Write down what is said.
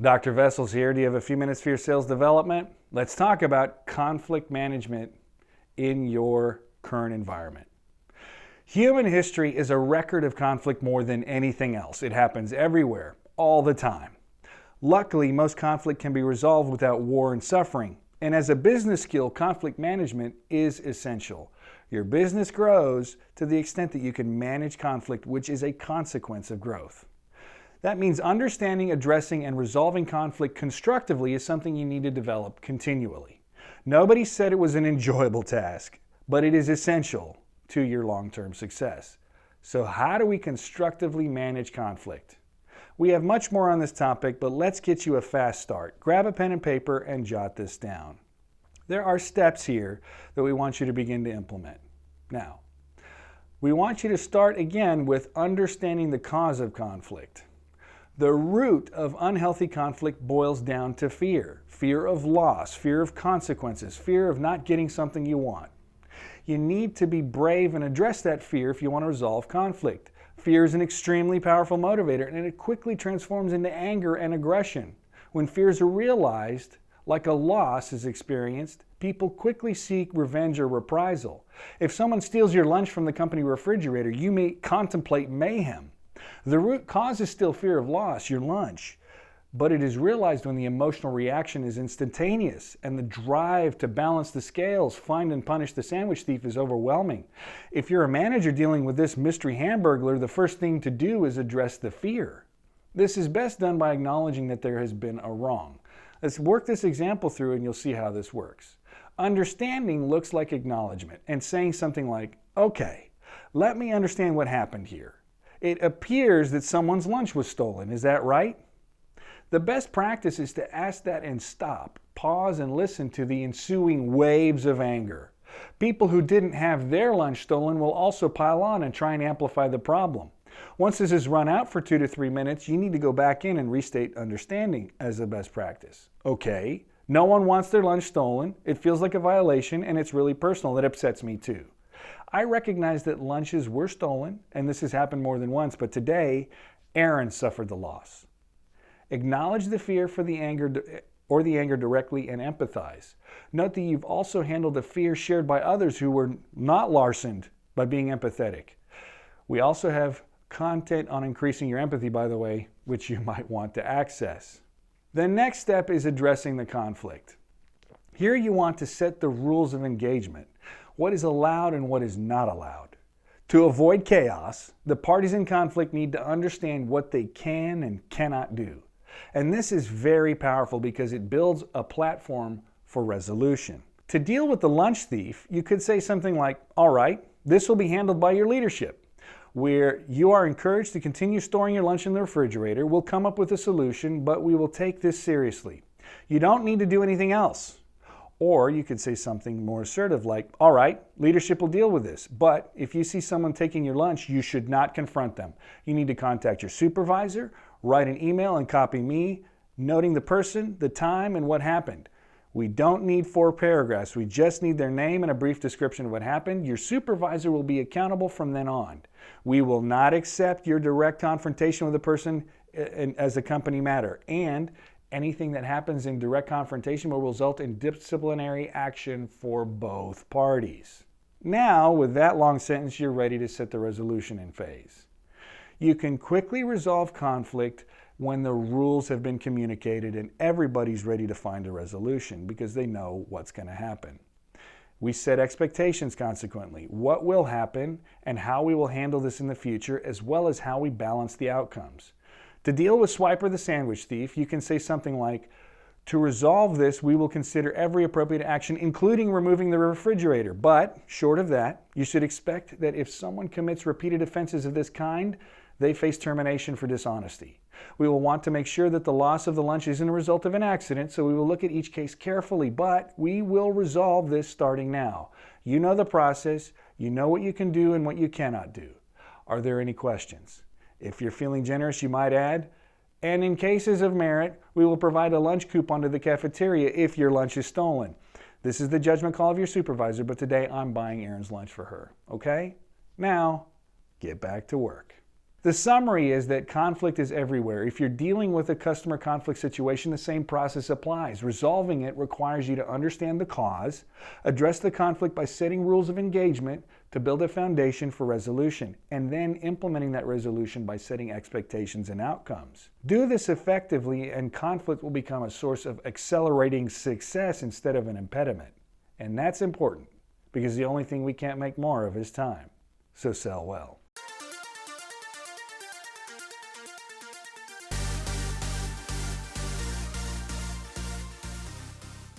Dr. Vessels here. Do you have a few minutes for your sales development? Let's talk about conflict management in your current environment. Human history is a record of conflict more than anything else. It happens everywhere, all the time. Luckily, most conflict can be resolved without war and suffering. And as a business skill, conflict management is essential. Your business grows to the extent that you can manage conflict, which is a consequence of growth. That means understanding, addressing, and resolving conflict constructively is something you need to develop continually. Nobody said it was an enjoyable task, but it is essential to your long-term success. So how do we constructively manage conflict? We have much more on this topic, but let's get you a fast start. Grab a pen and paper and jot this down. There are steps here that we want you to begin to implement. Now, we want you to start again with understanding the cause of conflict. The root of unhealthy conflict boils down to fear. Fear of loss, fear of consequences, fear of not getting something you want. You need to be brave and address that fear if you want to resolve conflict. Fear is an extremely powerful motivator, and it quickly transforms into anger and aggression. When fears are realized, like a loss is experienced, people quickly seek revenge or reprisal. If someone steals your lunch from the company refrigerator, you may contemplate mayhem. The root cause is still fear of loss, your lunch, but it is realized when the emotional reaction is instantaneous and the drive to balance the scales, find and punish the sandwich thief is overwhelming. If you're a manager dealing with this mystery hamburglar, the first thing to do is address the fear. This is best done by acknowledging that there has been a wrong. Let's work this example through and you'll see how this works. Understanding looks like acknowledgement and saying something like, okay, let me understand what happened here. It appears that someone's lunch was stolen. Is that right? The best practice is to ask that and stop, pause, and listen to the ensuing waves of anger. People who didn't have their lunch stolen will also pile on and try and amplify the problem. Once this is run out for 2 to 3 minutes, you need to go back in and restate understanding as the best practice. Okay, no one wants their lunch stolen. It feels like a violation and it's really personal. It upsets me too. I recognize that lunches were stolen, and this has happened more than once, but today, Aaron suffered the loss. Acknowledge the fear for the anger directly and empathize. Note that you've also handled the fear shared by others who were not larcened by being empathetic. We also have content on increasing your empathy, by the way, which you might want to access. The next step is addressing the conflict. Here you want to set the rules of engagement. What is allowed and what is not allowed. To avoid chaos, the parties in conflict need to understand what they can and cannot do. And this is very powerful because it builds a platform for resolution. To deal with the lunch thief, you could say something like, all right, this will be handled by your leadership, where you are encouraged to continue storing your lunch in the refrigerator. We'll come up with a solution, but we will take this seriously. You don't need to do anything else. Or you could say something more assertive like, all right, leadership will deal with this, but if you see someone taking your lunch, you should not confront them. You need to contact your supervisor, write an email and copy me, noting the person, the time, and what happened. We don't need 4 paragraphs. We just need their name and a brief description of what happened. Your supervisor will be accountable from then on. We will not accept your direct confrontation with a person as a company matter, and anything that happens in direct confrontation will result in disciplinary action for both parties. Now, with that long sentence, you're ready to set the resolution in phase. You can quickly resolve conflict when the rules have been communicated and everybody's ready to find a resolution because they know what's going to happen. We set expectations consequently, what will happen and how we will handle this in the future, as well as how we balance the outcomes. To deal with Swiper the sandwich thief, you can say something like, to resolve this, we will consider every appropriate action, including removing the refrigerator. But, short of that, you should expect that if someone commits repeated offenses of this kind, they face termination for dishonesty. We will want to make sure that the loss of the lunch isn't a result of an accident, so we will look at each case carefully, but we will resolve this starting now. You know the process, you know what you can do and what you cannot do. Are there any questions? If you're feeling generous, you might add, and in cases of merit, we will provide a lunch coupon to the cafeteria if your lunch is stolen. This is the judgment call of your supervisor, but today I'm buying Erin's lunch for her, okay? Now, get back to work. The summary is that conflict is everywhere. If you're dealing with a customer conflict situation, the same process applies. Resolving it requires you to understand the cause, address the conflict by setting rules of engagement to build a foundation for resolution, and then implementing that resolution by setting expectations and outcomes. Do this effectively, and conflict will become a source of accelerating success instead of an impediment. And that's important, because the only thing we can't make more of is time. So sell well.